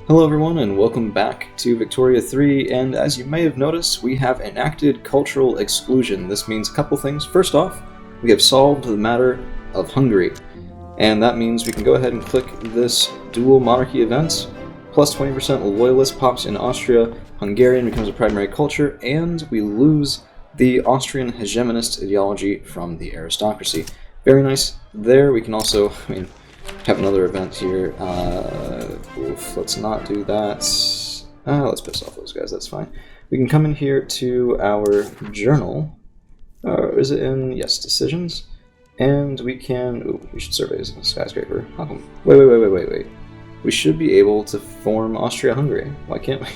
Hello everyone and welcome back to Victoria 3, and as you may have noticed, we have enacted cultural exclusion. This means a couple things. First off, we have solved the matter of Hungary, and that means we can go ahead and click this dual monarchy event. Plus 20% loyalist pops in Austria, Hungarian becomes a primary culture, and we lose the Austrian hegemonist ideology from the aristocracy. Very nice there. We can also, have another event here. Let's not do that. Let's piss off those guys, that's fine. We can come in here to our journal. Is it in, yes, decisions? And we can, we should survey a skyscraper. How come? Wait. We should be able to form Austria-Hungary. Why can't we?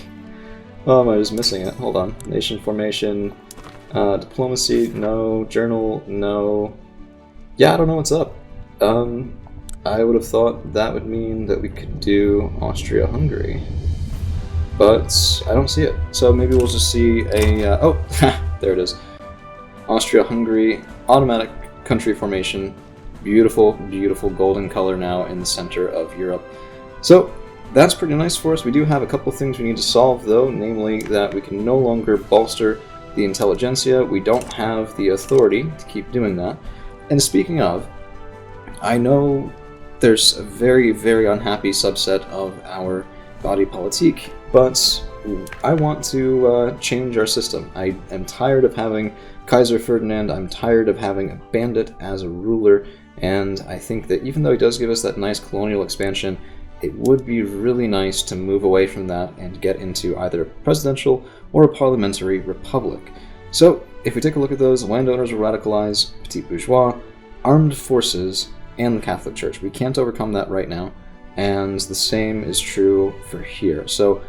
Oh, am I just missing it? Hold on. Nation formation, diplomacy, no. Journal, no. Yeah, I don't know what's up. I would have thought that would mean that we could do Austria-Hungary, but I don't see it. So maybe we'll just see a, oh, there it is. Austria-Hungary, automatic country formation, beautiful, beautiful golden color now in the center of Europe. So that's pretty nice for us. We do have a couple things we need to solve though, namely that we can no longer bolster the intelligentsia. We don't have the authority to keep doing that. And speaking of, I know there's a very, very unhappy subset of our body politique, but I want to change our system. I am tired of having Kaiser Ferdinand, I'm tired of having a bandit as a ruler, and I think that even though he does give us that nice colonial expansion, it would be really nice to move away from that and get into either a presidential or a parliamentary republic. So, if we take a look at those, landowners will radicalize, petit bourgeois, armed forces, and the Catholic Church. We can't overcome that right now, and the same is true for here. So,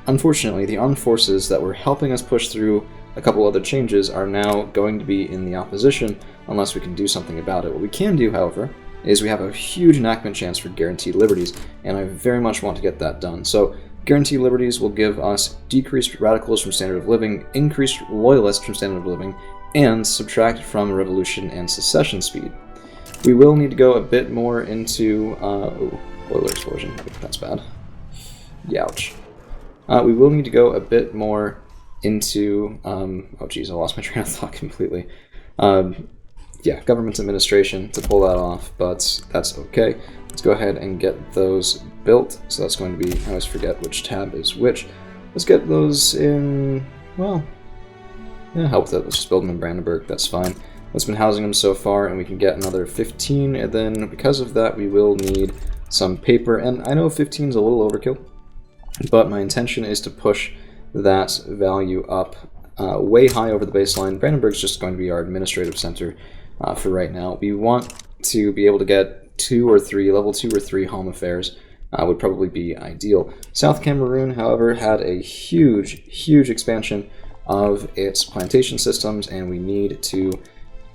unfortunately, the armed forces that were helping us push through a couple other changes are now going to be in the opposition unless we can do something about it. What we can do, however, is we have a huge enactment chance for guaranteed liberties, and I very much want to get that done. So, guaranteed liberties will give us decreased radicals from standard of living, increased loyalists from standard of living, and subtract from revolution and secession speed. We will need to go a bit more into, boiler explosion, that's bad. Youch. We will need to go a bit more into, oh geez, I lost my train of thought completely. Yeah, government administration to pull that off, but that's okay. Let's go ahead and get those built. So that's going to be, I always forget which tab is which. Let's get those in, well, yeah, help with it. Let's just build them in Brandenburg, that's fine. That's been housing them so far, and we can get another 15, and then because of that we will need some paper, and I know 15 is a little overkill, but my intention is to push that value up way high over the baseline. Brandenburg's just going to be our administrative center for right now. We want to be able to get level 2 or 3 home affairs would probably be ideal. South Cameroon, however, had a huge expansion of its plantation systems, and we need to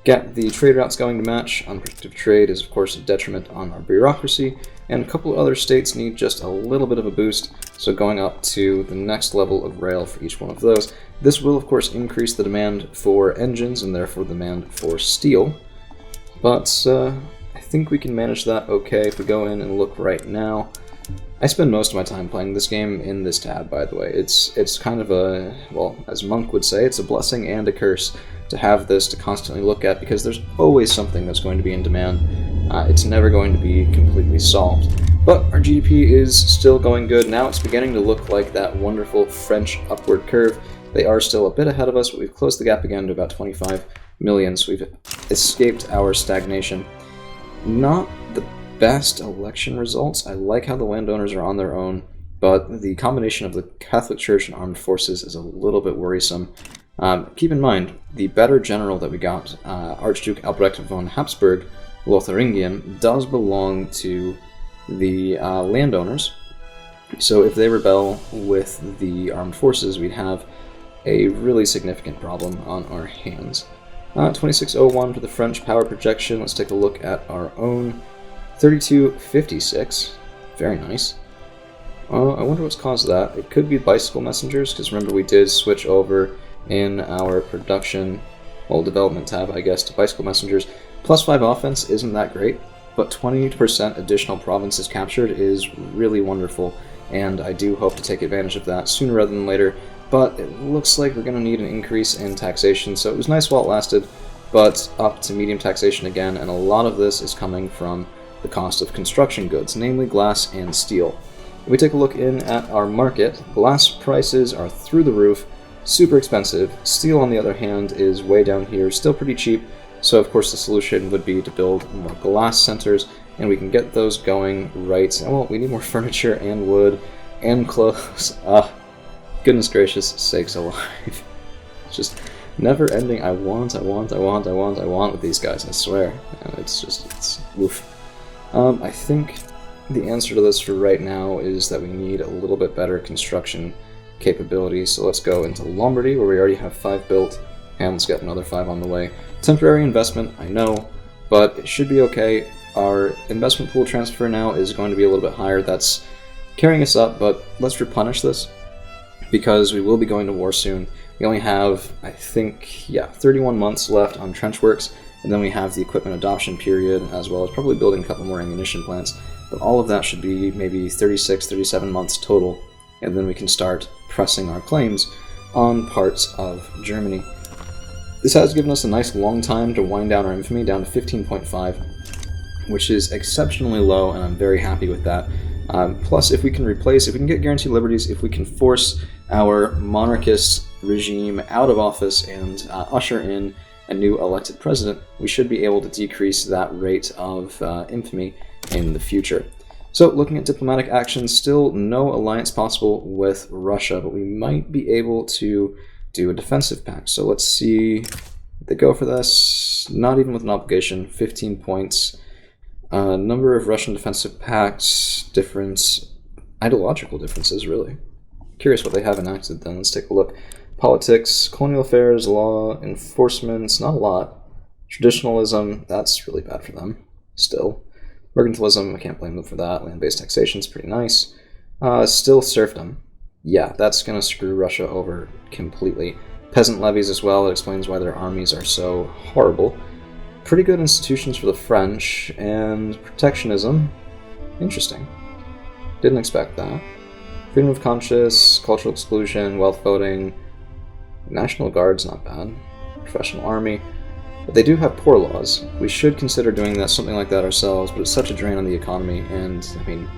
get the trade routes going to match. Unproductive trade is, of course, a detriment on our bureaucracy, and a couple other states need just a little bit of a boost, so going up to the next level of rail for each one of those. This will, of course, increase the demand for engines, and therefore the demand for steel, but I think we can manage that okay if we go in and look right now. I spend most of my time playing this game in this tab, by the way. It's kind of a, well, as Monk would say, it's a blessing and a curse to have this to constantly look at, because there's always something that's going to be in demand. It's never going to be completely solved. But our GDP is still going good. Now it's beginning to look like that wonderful French upward curve. They are still a bit ahead of us, but we've closed the gap again to about 25 million, so we've escaped our stagnation. Not the best election results. I like how the landowners are on their own, but the combination of the Catholic Church and armed forces is a little bit worrisome. Keep in mind, the better general that we got, Archduke Albrecht von Habsburg, Lotharingian, does belong to the landowners, so if they rebel with the armed forces, we'd have a really significant problem on our hands. 2601 for the French power projection. Let's take a look at our own. 3256. Very nice. I wonder what's caused that. It could be bicycle messengers, because remember we did switch over in our production, well, development tab, I guess, to bicycle messengers. Plus 5 offense isn't that great, but 20% additional provinces captured is really wonderful. and I do hope to take advantage of that sooner rather than later, but it looks like we're going to need an increase in taxation, so it was nice while it lasted, but up to medium taxation again, and a lot of this is coming from the cost of construction goods, namely glass and steel. If we take a look in at our market, glass prices are through the roof, super expensive. Steel, on the other hand, is way down here, still pretty cheap, so of course the solution would be to build more glass centers, and we can get those going right. Well, we need more furniture and wood and clothes. Goodness gracious sakes alive. It's just never ending. I want with these guys, I swear. And it's oof. I think the answer to this for right now is that we need a little bit better construction capability. So let's go into Lombardy, where we already have 5 built, and let's get another 5 on the way. Temporary investment, I know, but it should be okay. Our investment pool transfer now is going to be a little bit higher. That's carrying us up, but let's replenish this, because we will be going to war soon. We only have, I think, 31 months left on trench works, and then we have the equipment adoption period, as well as probably building a couple more ammunition plants. But all of that should be maybe 36, 37 months total, and then we can start pressing our claims on parts of Germany. This has given us a nice long time to wind down our infamy down to 15.5, which is exceptionally low, and I'm very happy with that. Plus, if we can get guaranteed liberties, if we can force our monarchist regime out of office and usher in a new elected president, we should be able to decrease that rate of infamy in the future. So, looking at diplomatic actions, still no alliance possible with Russia, but we might be able to do a defensive pact. So let's see if they go for this. Not even with an obligation, 15 points. Number of Russian defensive pacts, ideological differences, really. Curious what they have enacted then. Let's take a look. Politics, colonial affairs, law, enforcement, not a lot. Traditionalism, that's really bad for them, still. Mercantilism, I can't blame them for that. Land-based taxation is pretty nice. Still serfdom. Yeah, that's going to screw Russia over completely. Peasant levies as well, it explains why their armies are so horrible. Pretty good institutions for the French, and protectionism. Interesting. Didn't expect that. Freedom of conscience, cultural exclusion, wealth voting. National Guard's not bad. Professional army. But they do have poor laws. We should consider doing something like that ourselves, but it's such a drain on the economy, and, I mean,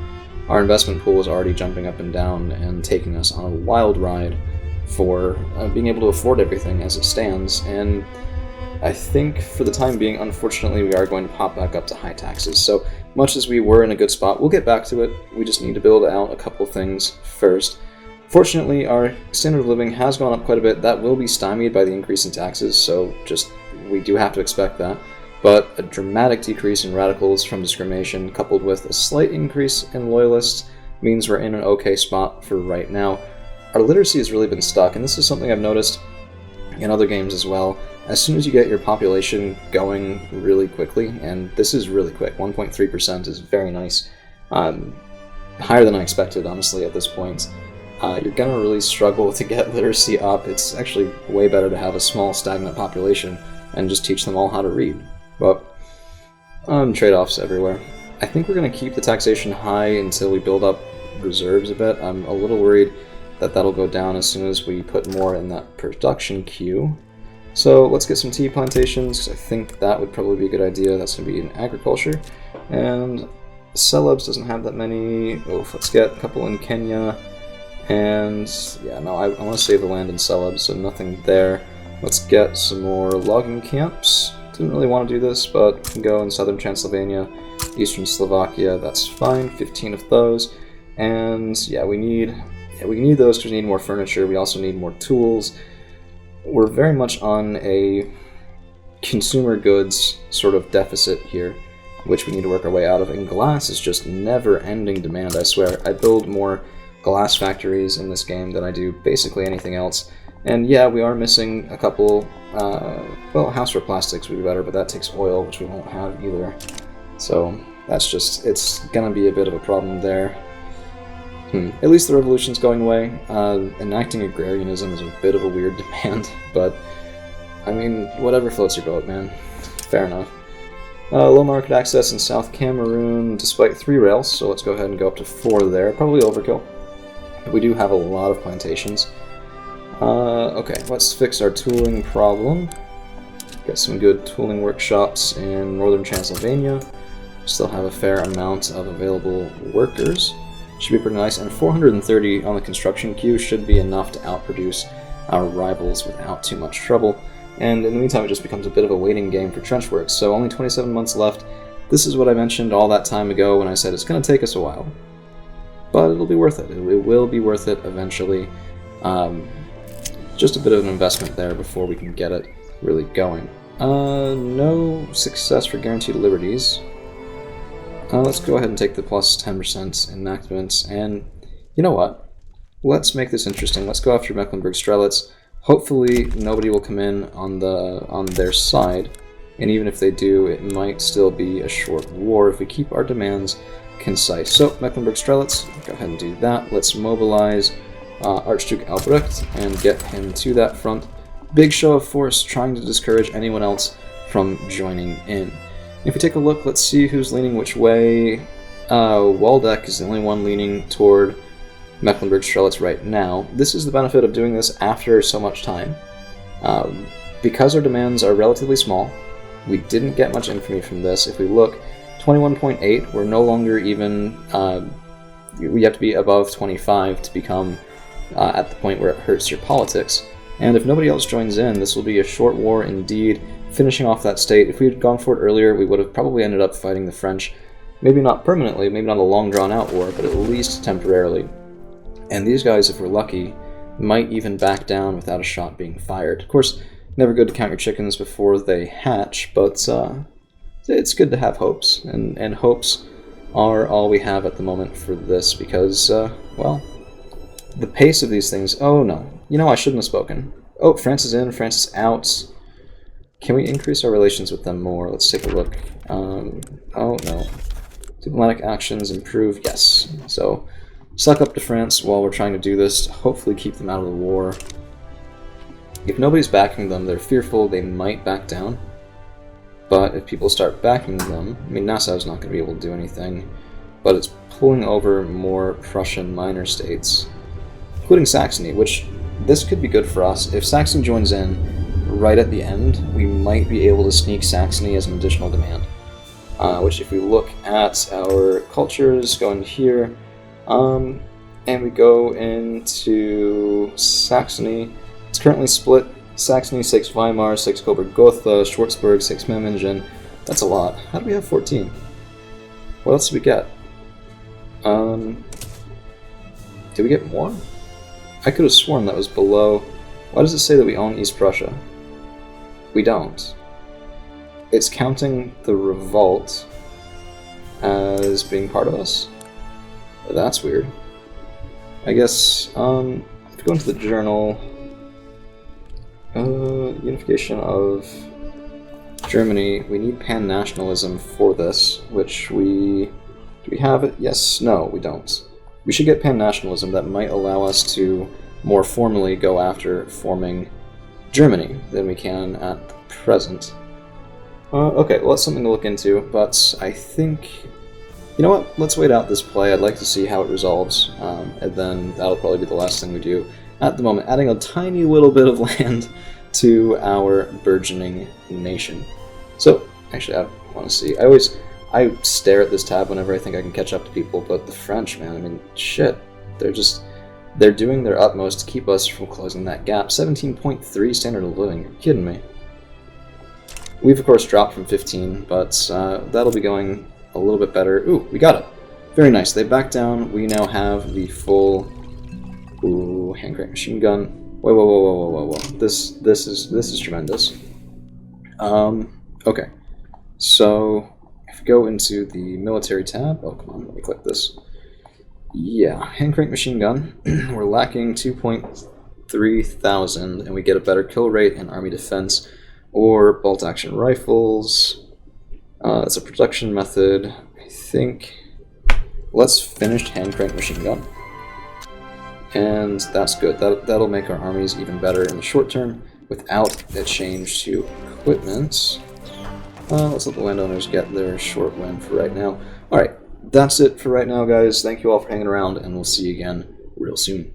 our investment pool is already jumping up and down and taking us on a wild ride for being able to afford everything as it stands, and I think for the time being, unfortunately, we are going to pop back up to high taxes. So much as we were in a good spot, we'll get back to it. We just need to build out a couple things first. Fortunately, our standard of living has gone up quite a bit. That will be stymied by the increase in taxes, so we do have to expect that. But a dramatic decrease in radicals from discrimination, coupled with a slight increase in loyalists, means we're in an okay spot for right now. Our literacy has really been stuck, and this is something I've noticed in other games as well. As soon as you get your population going really quickly, and this is really quick, 1.3% is very nice, higher than I expected, honestly, at this point, you're going to really struggle to get literacy up. It's actually way better to have a small, stagnant population and just teach them all how to read. But trade-offs everywhere. I think we're going to keep the taxation high until we build up reserves a bit. I'm a little worried that that'll go down as soon as we put more in that production queue. So let's get some tea plantations. I think that would probably be a good idea. That's going to be in agriculture. And Celebs doesn't have that many. Let's get a couple in Kenya. And yeah, no, I want to save the land in Celebs, so nothing there. Let's get some more logging camps. Didn't really want to do this, but we can go in southern Transylvania, eastern Slovakia, that's fine, 15 of those. And yeah, we need those because we need more furniture, we also need more tools. We're very much on a consumer goods sort of deficit here, which we need to work our way out of, and glass is just never-ending demand, I swear. I build more glass factories in this game than I do basically anything else. And yeah, we are missing a couple, houseware plastics would be better, but that takes oil, which we won't have either. So that's just, it's gonna be a bit of a problem there. At least the revolution's going away. Enacting agrarianism is a bit of a weird demand, but I mean, whatever floats your boat, man. Fair enough. Low market access in South Cameroon, despite 3 rails, so let's go ahead and go up to 4 there. Probably overkill. We do have a lot of plantations. Okay, let's fix our tooling problem. Got some good tooling workshops in northern Transylvania. Still have a fair amount of available workers. Should be pretty nice, and 430 on the construction queue should be enough to outproduce our rivals without too much trouble. And in the meantime, it just becomes a bit of a waiting game for trench works. So only 27 months left. This is what I mentioned all that time ago when I said it's going to take us a while. But it'll be worth it. It will be worth it eventually. Just a bit of an investment there before we can get it really going. No success for guaranteed liberties. Let's go ahead and take the plus 10% enactments, and you know what? Let's make this interesting. Let's go after Mecklenburg-Strelitz. Hopefully nobody will come in on their side, and even if they do, it might still be a short war if we keep our demands concise. So Mecklenburg-Strelitz, go ahead and do that. Let's mobilize Archduke Albrecht and get him to that front. Big show of force, trying to discourage anyone else from joining in. If we take a look, let's see who's leaning which way. Waldeck is the only one leaning toward Mecklenburg-Strelitz right now. This is the benefit of doing this after so much time. Because our demands are relatively small, we didn't get much infamy from this. If we look, 21.8, we're no longer even... we have to be above 25 to become at the point where it hurts your politics. And if nobody else joins in, this will be a short war indeed, finishing off that state. If we had gone for it earlier, we would have probably ended up fighting the French. Maybe not permanently, maybe not a long drawn-out war, but at least temporarily. And these guys, if we're lucky, might even back down without a shot being fired. Of course, never good to count your chickens before they hatch, but it's good to have hopes, and hopes are all we have at the moment for this, because, well, the pace of these things... Oh, no. You know, I shouldn't have spoken. Oh, France is in, France is out. Can we increase our relations with them more? Let's take a look. Oh, no. Diplomatic actions improve, yes. So, suck up to France while we're trying to do this, to hopefully keep them out of the war. If nobody's backing them, they're fearful they might back down. But if people start backing them, I mean, Nassau's not going to be able to do anything, but it's pulling over more Prussian minor states, including Saxony, which this could be good for us. If Saxony joins in right at the end, we might be able to sneak Saxony as an additional demand. Which, if we look at our cultures, go into here, and we go into Saxony, it's currently split. Saxony, 6 Weimar, 6 Coburg-Gotha, Schwarzburg, 6 Memmingen. That's a lot. How do we have 14? What else did we get? Did we get more? I could have sworn that was below. Why does it say that we own East Prussia? We don't. It's counting the revolt as being part of us? That's weird. I guess, if we go into the journal... unification of Germany. We need pan-nationalism for this, which we... Do we have it? Yes. No, we don't. We should get pan-nationalism. That might allow us to more formally go after forming Germany than we can at the present. Okay, well, that's something to look into, but I think... You know what? Let's wait out this play. I'd like to see how it resolves, and then that'll probably be the last thing we do at the moment, adding a tiny little bit of land to our burgeoning nation. So, actually, I want to see. I stare at this tab whenever I think I can catch up to people, but the French, man, I mean, shit. They're doing their utmost to keep us from closing that gap. 17.3 standard of living. You're kidding me. We've, of course, dropped from 15, but that'll be going a little bit better. Ooh, we got it. Very nice. They backed down. We now have the full... Ooh, hand crank machine gun. Whoa. This is tremendous. Okay. So, if we go into the military tab... Oh, come on, let me click this. Yeah, hand crank machine gun. We're lacking 2.3 thousand, and we get a better kill rate in army defense or bolt action rifles. It's a production method. I think... Let's finish hand crank machine gun. And that's good. That'll make our armies even better in the short term without a change to equipment. Let's let the landowners get their short win for right now. Alright, that's it for right now, guys. Thank you all for hanging around, and we'll see you again real soon.